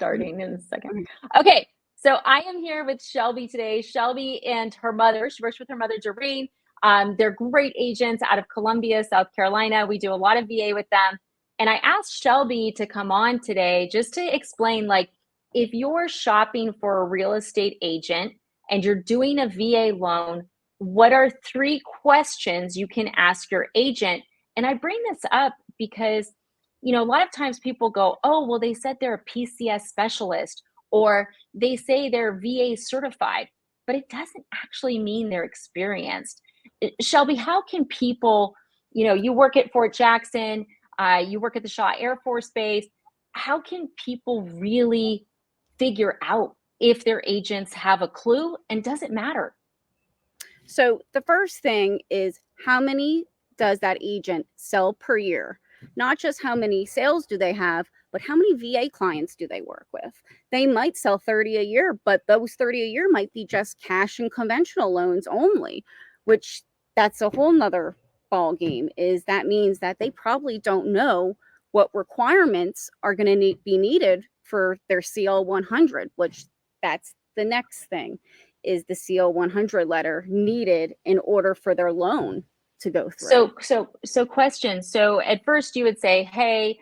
starting in a second. Okay, so I am here with Shelby today. Shelby and her mother, she works with her mother, Doreen. They're great agents out of Columbia, South Carolina. We do a lot of VA with them. And I asked Shelby to come on today just to explain, like, if you're shopping for a real estate agent and you're doing a VA loan, what are 3 questions you can ask your agent? And I bring this up because, a lot of times people go, oh, well, they said they're a PCS specialist or they say they're VA certified, but it doesn't actually mean they're experienced. Shelby, how can people, you work at Fort Jackson, you work at the Shaw Air Force Base. How can people really figure out if their agents have a clue, and does it matter? So the first thing is, how many does that agent sell per year? Not just how many sales do they have, but how many VA clients do they work with? They might sell 30 a year, but those 30 a year might be just cash and conventional loans only, which that's a whole nother ball game. Is that means that they probably don't know what requirements are going to be needed for their CL 100, which that's the next thing, is the CL 100 letter needed in order for their loan to go through. So question. So at first you would say, hey,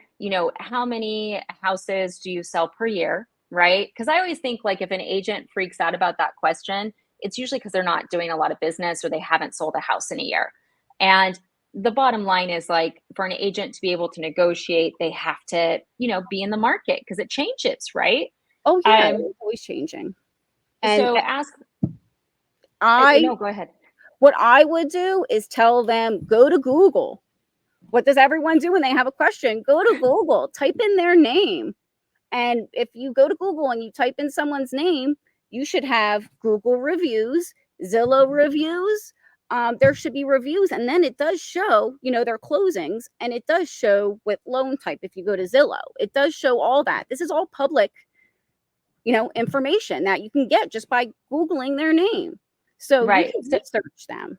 how many houses do you sell per year? Right? Because I always think, like, if an agent freaks out about that question, it's usually because they're not doing a lot of business or they haven't sold a house in a year. And the bottom line is, like, for an agent to be able to negotiate, they have to, be in the market because it changes, right? Oh yeah, it's always changing. And so ask. No, go ahead. What I would do is tell them, go to Google. What does everyone do when they have a question? Go to Google, type in their name. And if you go to Google and you type in someone's name, you should have Google reviews, Zillow reviews. There should be reviews. And then it does show, their closings. And it does show with loan type. If you go to Zillow, it does show all that. This is all public, information that you can get just by Googling their name. So right. You can research them.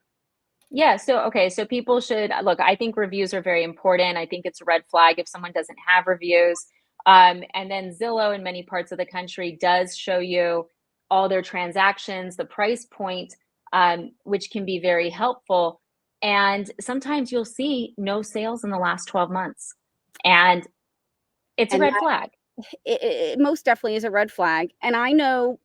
Yeah. So people should look. I think reviews are very important. I think it's a red flag if someone doesn't have reviews. And then Zillow in many parts of the country does show you all their transactions, the price point, which can be very helpful. And sometimes you'll see no sales in the last 12 months. And it's a red flag. It most definitely is a red flag. And I know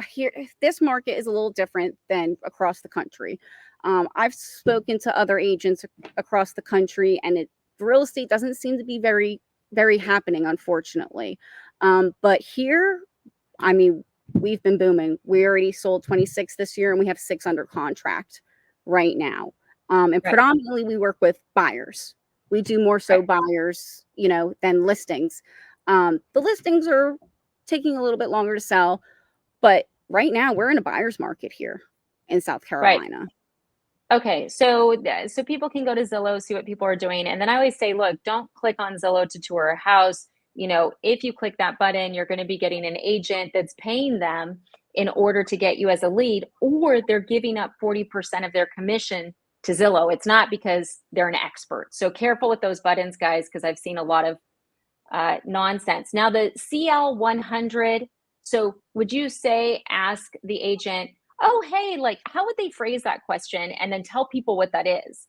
here, this market is a little different than across the country. I've spoken to other agents across the country, and real estate doesn't seem to be very, very happening, unfortunately. But here, I mean, we've been booming. We already sold 26 this year, and we have 6 under contract right now. And predominantly, we work with buyers. We do more so buyers, than listings. The listings are taking a little bit longer to sell, but right now we're in a buyer's market here in South Carolina. Right. Okay, so people can go to Zillow, see what people are doing, and then I always say, look, don't click on Zillow to tour a house. If you click that button, you're going to be getting an agent that's paying them in order to get you as a lead, or they're giving up 40% of their commission to Zillow. It's not because they're an expert. So careful with those buttons, guys, because I've seen a lot of nonsense. Now, the CL 100. So would you say, ask the agent, oh, hey, like, how would they phrase that question? And then tell people what that is.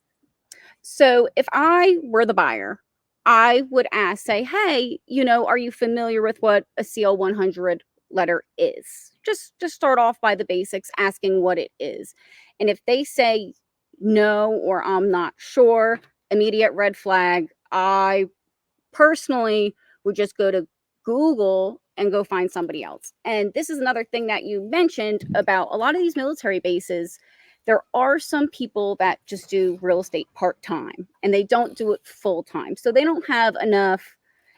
So if I were the buyer, I would say, hey, are you familiar with what a CL 100 letter is? Just start off by the basics, asking what it is. And if they say no, or I'm not sure, immediate red flag. I personally would just go to Google and go find somebody else. And this is another thing that you mentioned about a lot of these military bases. There are some people that just do real estate part-time and they don't do it full-time. So they don't have enough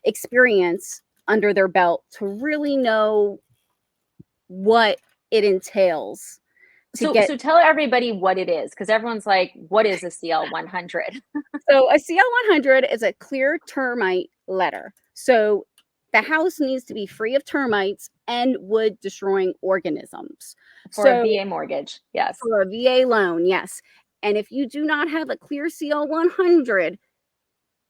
experience under their belt to really know what it entails. So tell everybody what it is, because everyone's like, what is a CL 100? So a CL 100 is a clear termite letter. So the house needs to be free of termites and wood destroying organisms. For a VA mortgage, yes. For a VA loan, yes. And if you do not have a clear CL 100,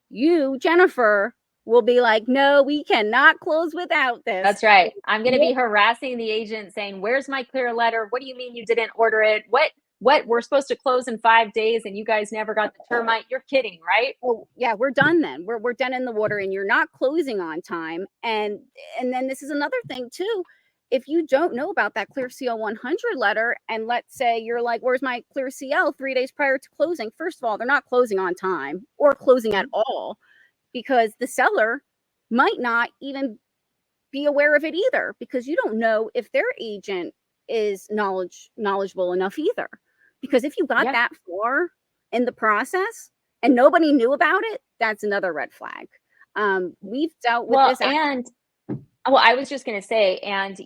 you, Jennifer, will be like, no, we cannot close without this. That's right. I'm going to be harassing the agent saying, where's my clear letter? What do you mean you didn't order it? What we're supposed to close in 5 days and you guys never got the termite? You're kidding, right? Oh yeah, we're done then. We're done in the water and you're not closing on time. And then this is another thing too. If you don't know about that Clear CL 100 letter, and let's say you're like, where's my Clear CL 3 days prior to closing? First of all, they're not closing on time or closing at all, because the seller might not even be aware of it either, because you don't know if their agent is knowledgeable enough either. Because if you got that far in the process and nobody knew about it, that's another red flag. We've dealt with this. Well, I was just going to say, and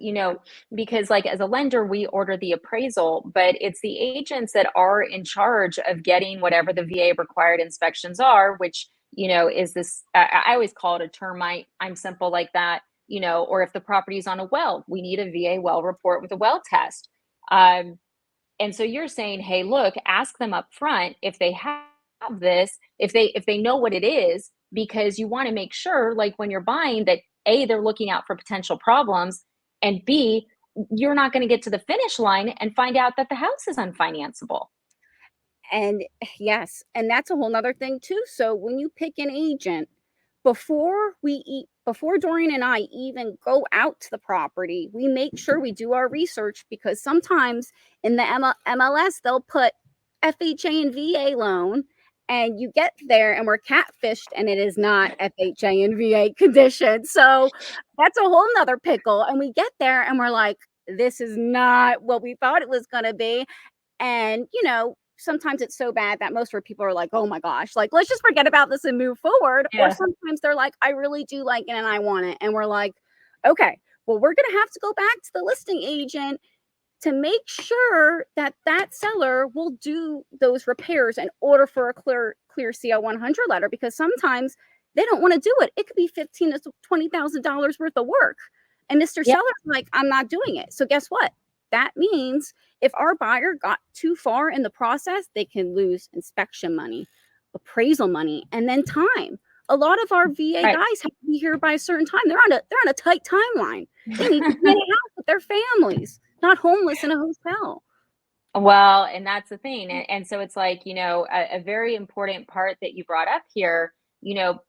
because like as a lender, we order the appraisal, but it's the agents that are in charge of getting whatever the VA required inspections are, which, is this, I always call it a termite. I'm simple like that, or if the property is on a well, we need a VA well report with a well test. And so you're saying, hey, look, ask them up front if they have this, if they know what it is, because you want to make sure, like when you're buying, that A, they're looking out for potential problems, and B, you're not going to get to the finish line and find out that the house is unfinanceable. And yes, and that's a whole nother thing too. So when you pick an agent, before Doreen and I even go out to the property, we make sure we do our research, because sometimes in the MLS, they'll put FHA and VA loan, and you get there and we're catfished and it is not FHA and VA condition. So that's a whole nother pickle. And we get there and we're like, this is not what we thought it was going to be. And, sometimes it's so bad that most of our people are like, oh my gosh, like, let's just forget about this and move forward. Yeah. Or sometimes they're like, I really do like it and I want it. And we're like, okay, well, we're going to have to go back to the listing agent to make sure that that seller will do those repairs and order for a clear CL 100 letter, because sometimes they don't want to do it. It could be $15,000 to $20,000 worth of work. And Mr. Seller's like, I'm not doing it. So guess what? That means if our buyer got too far in the process, they can lose inspection money, appraisal money, and then time. A lot of our VA guys have to be here by a certain time. They're on a tight timeline. They need to be in a house with their families, not homeless in a hotel. Well, and that's the thing. And so it's like, a very important part that you brought up here,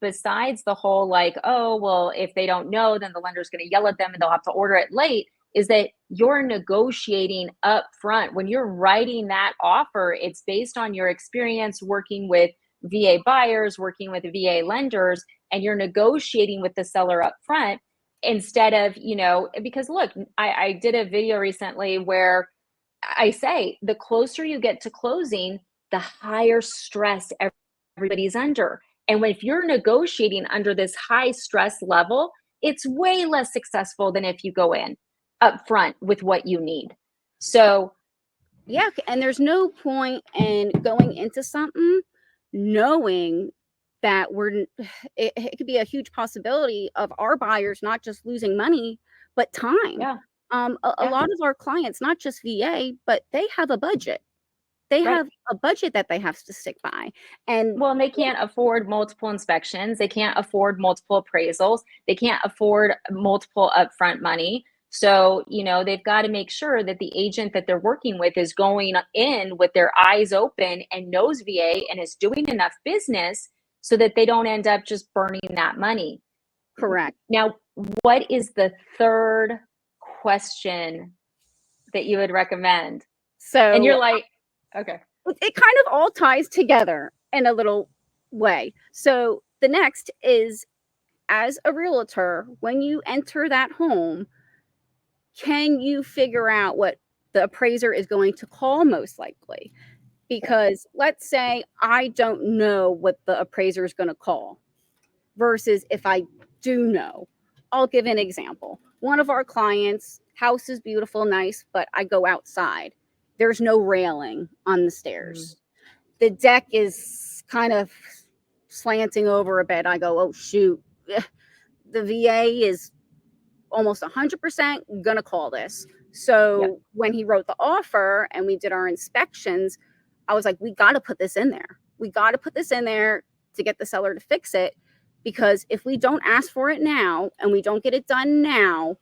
besides the whole like, oh, well, if they don't know, then the lender's going to yell at them and they'll have to order it late, is that you're negotiating up front. When you're writing that offer, it's based on your experience working with VA buyers, working with VA lenders, and you're negotiating with the seller up front instead of, because look, I did a video recently where I say the closer you get to closing, the higher stress everybody's under. And if you're negotiating under this high stress level, it's way less successful than if you go in up front with what you need. So yeah, and there's no point in going into something knowing that it could be a huge possibility of our buyers not just losing money, but time. Yeah. A lot of our clients, not just VA, but they have a budget. They have a budget that they have to stick by. And they can't afford multiple inspections. They can't afford multiple appraisals. They can't afford multiple upfront money. So, they've got to make sure that the agent that they're working with is going in with their eyes open and knows VA and is doing enough business so that they don't end up just burning that money. Correct. Now, what is the third question that you would recommend? So, and you're like, okay. It kind of all ties together in a little way. So the next is, as a realtor, when you enter that home, can you figure out what the appraiser is going to call most likely? Because let's say I don't know what the appraiser is going to call versus if I do know. I'll give an example. One of our clients, house is beautiful, nice, but I go outside. There's no railing on the stairs. The deck is kind of slanting over a bit. I go, oh, shoot. The VA is almost 100% going to call this. So when he wrote the offer and we did our inspections, I was like, we got to put this in there. We got to put this in there to get the seller to fix it, because if we don't ask for it now and we don't get it done now,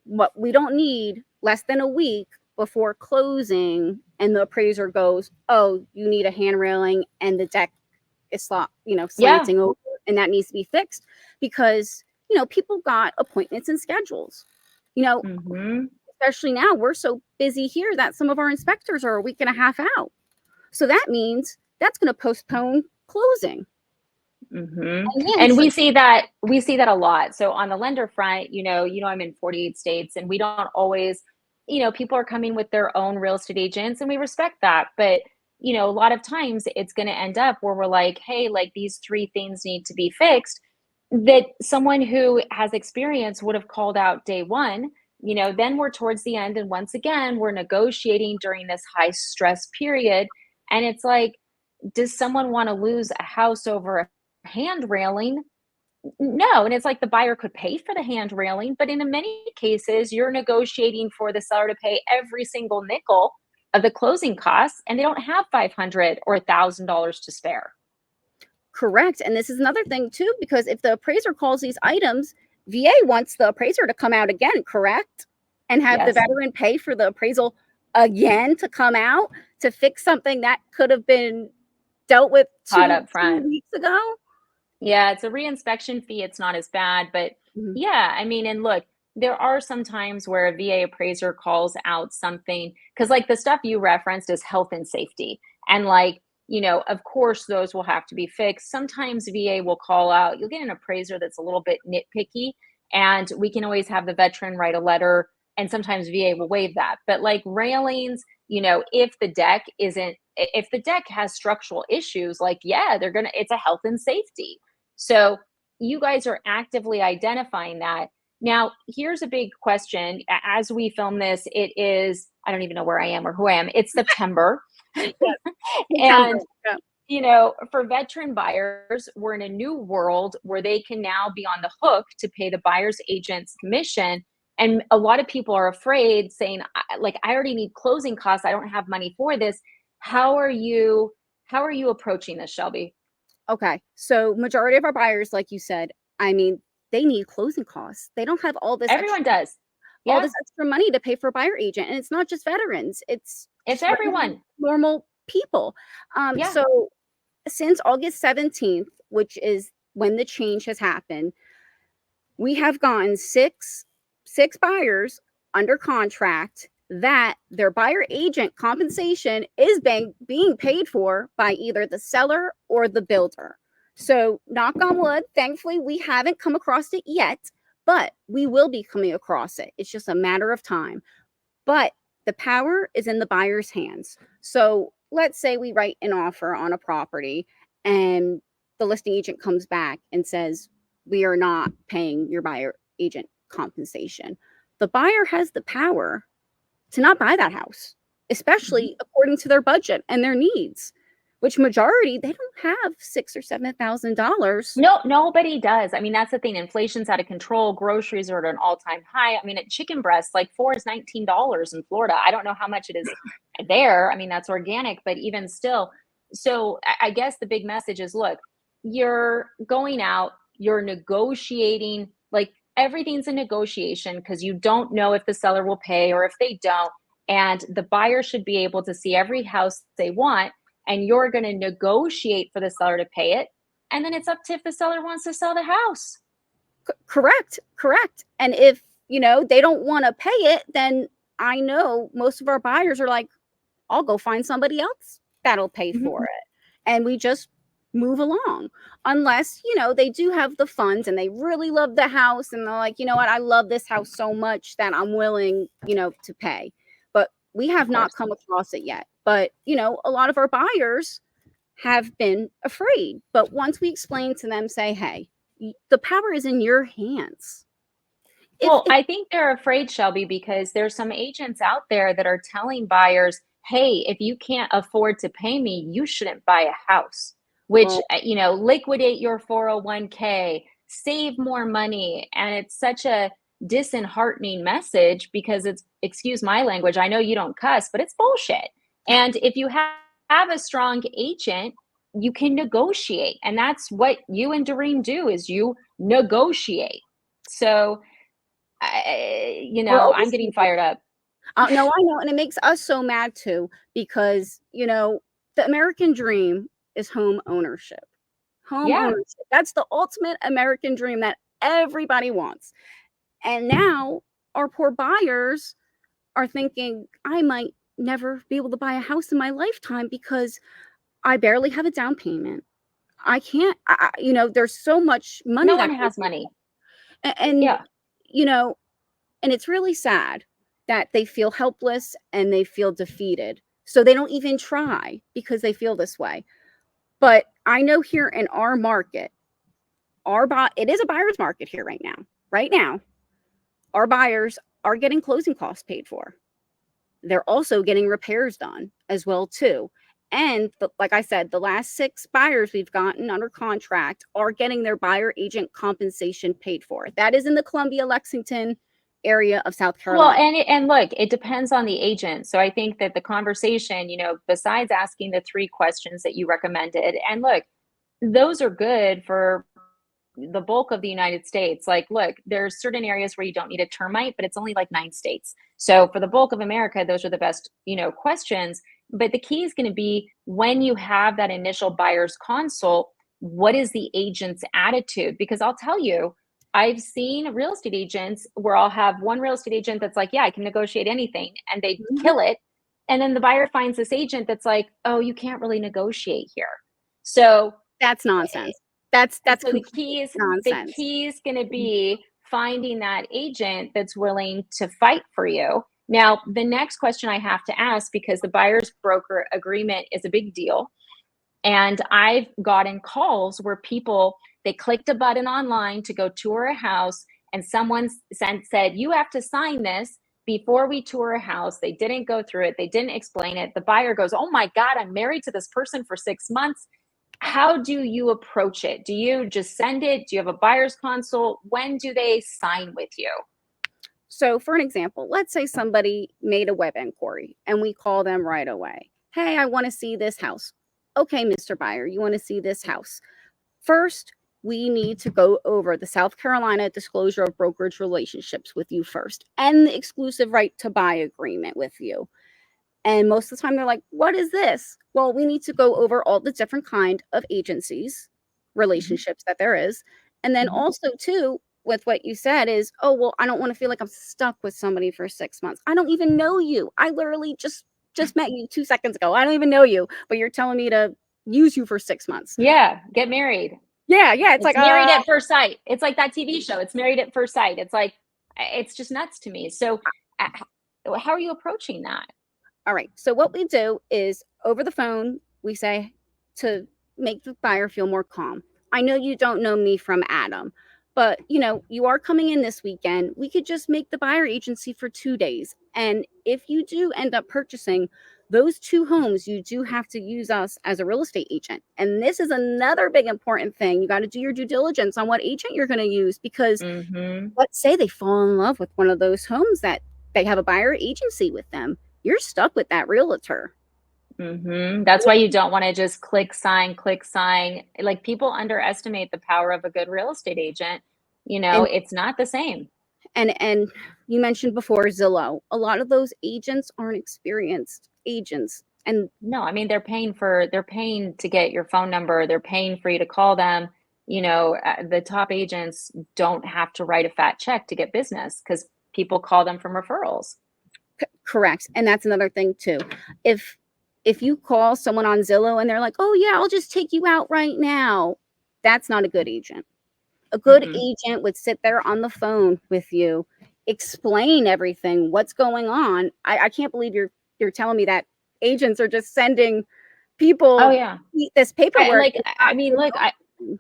what we don't need less than a week before closing and the appraiser goes, oh, you need a hand railing and the deck is slanting over, and that needs to be fixed because people got appointments and schedules. Especially now, we're so busy here that some of our inspectors are a week and a half out. So that means that's going to postpone closing. And we see that a lot. So on the lender front, I'm in 48 states, and we don't always, people are coming with their own real estate agents, and we respect that. But a lot of times it's going to end up where we're like, hey, like these 3 things need to be fixed, that someone who has experience would have called out day one. Then we're towards the end, and once again we're negotiating during this high stress period, and it's like, does someone want to lose a house over a hand railing? No. And it's like the buyer could pay for the hand railing, but in many cases you're negotiating for the seller to pay every single nickel of the closing costs, and they don't have $500 or $1,000 to spare. Correct. And this is another thing too, because if the appraiser calls these items, VA wants the appraiser to come out again, correct? And have the veteran pay for the appraisal again to come out to fix something that could have been dealt with 2 weeks ago. Yeah, it's a reinspection fee. It's not as bad, but yeah, I mean, and look, there are some times where a VA appraiser calls out something, because like the stuff you referenced is health and safety. And like, of course, those will have to be fixed. Sometimes VA will call out, you'll get an appraiser that's a little bit nitpicky, and we can always have the veteran write a letter, and sometimes VA will waive that. But like railings, if the deck has structural issues, like, yeah, it's a health and safety. So you guys are actively identifying that. Now, here's a big question. As we film this, it is, I don't even know where I am or who I am. It's September. And, for veteran buyers, we're in a new world where they can now be on the hook to pay the buyer's agent's commission. And a lot of people are afraid, saying, like, I already need closing costs. I don't have money for this. How are you approaching this, Shelby? Okay. So majority of our buyers, like you said, I mean, they need closing costs. They don't have all this. Everyone does. Yeah. All this extra money to pay for a buyer agent. And it's not just veterans. It's everyone. Normal people. So since August 17th, which is when the change has happened, we have gotten six buyers under contract that their buyer agent compensation is being paid for by either the seller or the builder. So knock on wood, thankfully, we haven't come across it yet, but we will be coming across it. It's just a matter of time. But the power is in the buyer's hands. So let's say we write an offer on a property and the listing agent comes back and says, we are not paying your buyer agent compensation. The buyer has the power to not buy that house, especially according to their budget and their needs, which majority, they don't have $6,000 or $7,000. No, nobody does. I mean, that's the thing. Inflation's out of control. Groceries are at an all-time high. I mean, at chicken breast, like 4 is $19 in Florida. I don't know how much it is there. I mean, that's organic, but even still. So I guess the big message is, look, you're going out, you're negotiating, like everything's a negotiation because you don't know if the seller will pay or if they don't. And the buyer should be able to see every house they want, and you're going to negotiate for the seller to pay it. And then it's up to if the seller wants to sell the house. Correct. And if, they don't want to pay it, then I know most of our buyers are like, I'll go find somebody else that'll pay for it. And we just move along, unless, they do have the funds and they really love the house and they're like, you know what, I love this house so much that I'm willing, to pay. But we have not come across it yet. But, a lot of our buyers have been afraid. But once we explain to them, say, hey, the power is in your hands. I think they're afraid, Shelby, because there's some agents out there that are telling buyers, hey, if you can't afford to pay me, you shouldn't buy a house, which, liquidate your 401k, save more money. And it's such a disheartening message because it's, excuse my language, I know you don't cuss, but it's bullshit. And if you have a strong agent, you can negotiate. And that's what you and Doreen do, is you negotiate. So, We're I'm always getting fired up. no, I know, and it makes us so mad too because, the American dream is home ownership. Home Yeah. ownership. That's the ultimate American dream that everybody wants. And now our poor buyers are thinking, I might never be able to buy a house in my lifetime because I barely have a down payment. I can't, there's so much money No that one goes has money. and, Yeah. you know, and it's really sad that they feel helpless and they feel defeated. So they don't even try because they feel this way. But I know here in our market, it is a buyer's market here right now. Right now, our buyers are getting closing costs paid for. They're also getting repairs done as well too. And like I said, the last 6 buyers we've gotten under contract are getting their buyer agent compensation paid for. That is in the Columbia, Lexington area of South Well, Carolina. and look, it depends on the agent. So I think that the conversation, besides asking the 3 questions that you recommended, and look, those are good for the bulk of the United States. Like, look, there's certain areas where you don't need a termite, but it's only like 9 states. So for the bulk of America, those are the best, questions. But the key is going to be, when you have that initial buyer's consult, what is the agent's attitude? Because I'll tell you, I've seen real estate agents where I'll have one real estate agent that's like, yeah, I can negotiate anything, and they Mhm. kill it. And then the buyer finds this agent that's like, oh, you can't really negotiate here. So That's nonsense. That's so complete the nonsense. key is going to be finding that agent that's willing to fight for you. Now, the next question I have to ask, because the buyer's broker agreement is a big deal, and I've gotten calls where people, they clicked a button online to go tour a house, and someone said, you have to sign this before we tour a house. They didn't go through it. They didn't explain it. The buyer goes, oh my God, I'm married to this person for 6 months. How do you approach it? Do you just send it? Do you have a buyer's consult? When do they sign with you? So, for an example, let's say somebody made a web inquiry and we call them right away. Hey, I want to see this house. Okay, Mr. Buyer, you want to see this house. First, we need to go over the South Carolina disclosure of brokerage relationships with you first and the exclusive right to buy agreement with you. And most of the time they're like, what is this? Well, we need to go over all the different kind of agencies, relationships that there is. And then Mhm. also too, with what you said is, oh, well, I don't want to feel like I'm stuck with somebody for 6 months. I don't even know you. I literally just met you 2 seconds ago. I don't even know you, but you're telling me to use you for 6 months. Yeah, get married. Yeah, yeah. It's It's like, Married at First Sight. It's like that TV show. It's Married at First Sight. It's like, it's just nuts to me. So, how are you approaching that? all right. So what we do is over the phone, we say to make the buyer feel more calm. I know you don't know me from Adam, but you are coming in this weekend. We could just make the buyer agency for 2 days. And if you do end up purchasing those 2 homes, you do have to use us as a real estate agent. And this is another big important thing. You got to do your due diligence on what agent you're going to use, because Mhm. let's say they fall in love with one of those homes that they have a buyer agency with them. You're stuck with that realtor. Mhm. That's why you don't wanna just click sign, click sign. Like, people underestimate the power of a good real estate agent. And It's not the same. and you mentioned before Zillow. A lot of those agents aren't experienced agents. And No, I mean, they're paying to get your phone number, they're paying for you to call them. The top agents don't have to write a fat check to get business, because people call them from referrals. correct. And that's another thing too. If if you call someone on Zillow and they're like, "Oh yeah, I'll just take you out right now." That's not a good agent. A good Mm-mm. agent would sit there on the phone with you, explain everything, what's going on. I can't believe you're telling me that agents are just sending Oh, people yeah. this paperwork. Like, It's I not mean, really look, helping.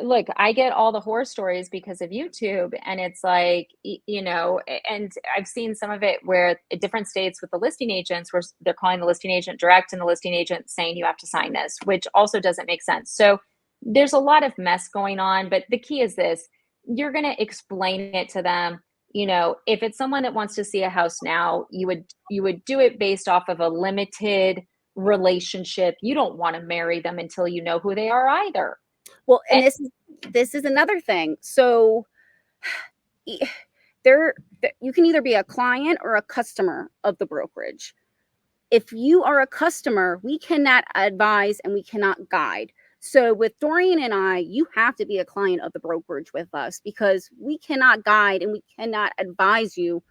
look, I get all the horror stories because of YouTube, and it's like, and I've seen some of it where at different states with the listing agents, where they're calling the listing agent direct, and the listing agent saying you have to sign this, which also doesn't make sense. So there's a lot of mess going on, but the key is this: you're going to explain it to them. If it's someone that wants to see a house now, you would do it based off of a limited relationship. You don't want to marry them until you know who they are either. Well, and And this is another thing. So there you can either be a client or a customer of the brokerage. If you are a customer, we cannot advise and we cannot guide. So with Doreen and I, you have to be a client of the brokerage with us, because we cannot guide and we cannot advise you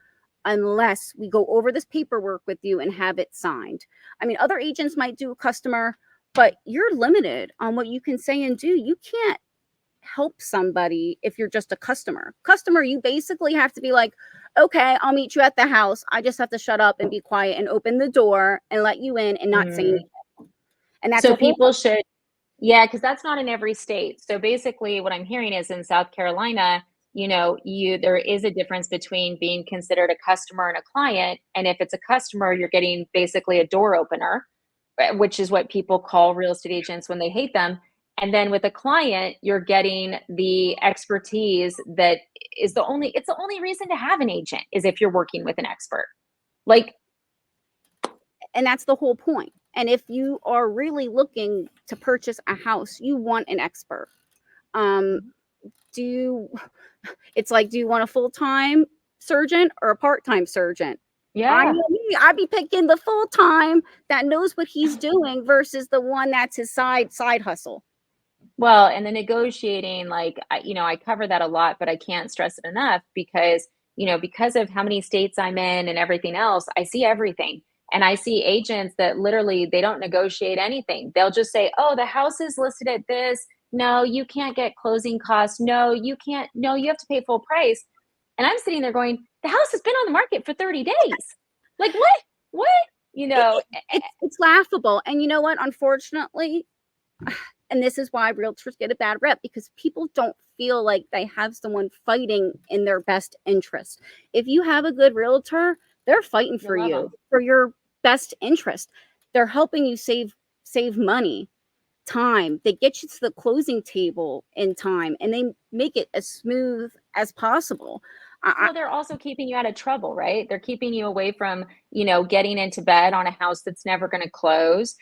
unless we go over this paperwork with you and have it signed. I mean, other agents might do a customer, but you're limited on what you can say and do. You can't help somebody if you're just a customer. Customer, you basically have to be like, okay, I'll meet you at the house. I just have to shut up and be quiet and open the door and let you in and not say anything. And that's so a whole people should, yeah, because that's not in every state. So basically what I'm hearing is in South Carolina, there is a difference between being considered a customer and a client. And if it's a customer, you're getting basically a door opener, which is what people call real estate agents when they hate them. And then with a client, you're getting the expertise that is it's the only reason to have an agent is if you're working with an expert. And that's the whole point. And if you are really looking to purchase a house, you want an expert. It's like, do you want a full-time surgeon or a part-time surgeon? Yeah. I'd be picking the full-time that knows what he's doing versus the one that's his side hustle. Well, and the negotiating, I cover that a lot, but I can't stress it enough because of how many states I'm in and everything else, I see everything. And I see agents that literally, they don't negotiate anything. They'll just say, oh, the house is listed at this. No, you can't get closing costs. No, you can't. No, you have to pay full price. And I'm sitting there going, the house has been on the market for 30 days. Like, what? It's laughable. And you know what? Unfortunately, and this is why realtors get a bad rep, because people don't feel like they have someone fighting in their best interest. If you have a good realtor, they're fighting for you, for your best interest. They're helping you save money, time. They get you to the closing table in time, and they make it as smooth as possible. Well, they're also keeping you out of trouble, right? They're keeping you away from, getting into bed on a house that's never going to close,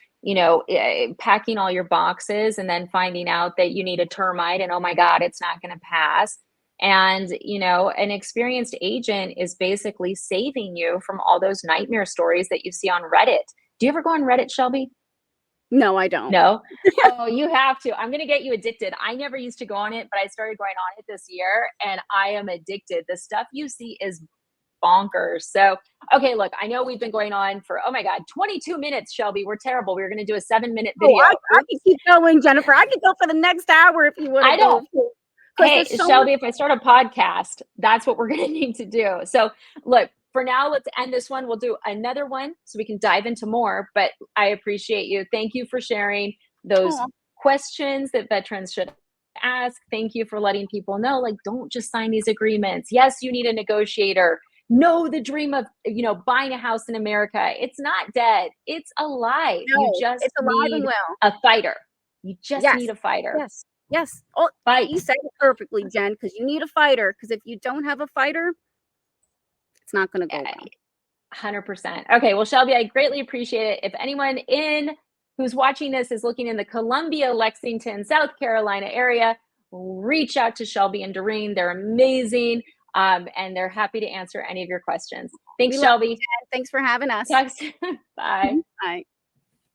packing all your boxes and then finding out that you need a termite and, oh my God, it's not going to pass. And, an experienced agent is basically saving you from all those nightmare stories that you see on Reddit. Do you ever go on Reddit, Shelby? No, I don't. No? Oh, you have to. I'm going to get you addicted. I never used to go on it, but I started going on it this year and I am addicted. The stuff you see is bonkers. So, okay, look, I know we've been going on for, oh my God, 22 minutes, Shelby. We're terrible. We were going to do a 7-minute video. I can keep going, Jennifer. I could go for the next hour if you want to go. Hey, Shelby, if I start a podcast, that's what we're going to need to do. So look, for now, let's end this one. We'll do another one so we can dive into more, but I appreciate you. Thank you for sharing those questions that veterans should ask. Thank you for letting people know, don't just sign these agreements. Yes, you need a negotiator. Know the dream of, buying a house in America. It's not dead. It's alive. No, you just it's alive need and well. A fighter. You just need a fighter. Yes. Oh, you said it perfectly, Jen, because you need a fighter. Because if you don't have a fighter, it's not going to go well. 100%. Okay. Well, Shelby, I greatly appreciate it. If anyone who's watching this is looking in the Columbia, Lexington, South Carolina area, reach out to Shelby and Doreen. They're amazing. And they're happy to answer any of your questions. Thanks, Shelby. Thanks for having us. Talk soon. Bye. Bye.